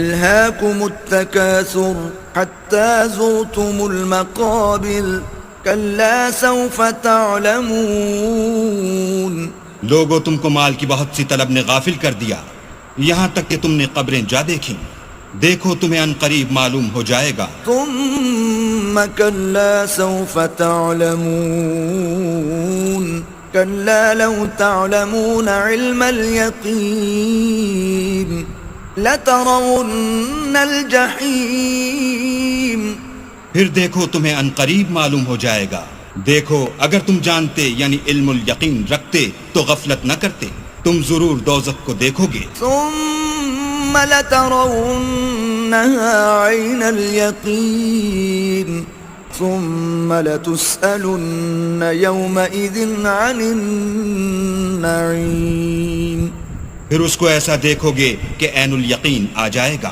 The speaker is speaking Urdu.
ألهاكم التكاثر حتى زرتم المقابر كلا سوف تعلمون. لوگو تم کو مال کی بہت سی طلب نے غافل کر دیا یہاں تک کہ تم نے قبریں جا دیکھیں. دیکھو تمہیں ان قریب معلوم ہو جائے گا. ثم كلا سوف تعلمون كلا لو تعلمون علم اليقين لترون الجحيم. پھر دیکھو تمہیں ان قریب معلوم ہو جائے گا. دیکھو اگر تم جانتے یعنی علم الیقین رکھتے تو غفلت نہ کرتے. تم ضرور دوزخ کو دیکھو گے. ثم لترونها عين اليقين ثم لتسألن يومئذ عن النعيم. پھر اس کو ایسا دیکھو گے کہ عین الیقین آ جائے گا.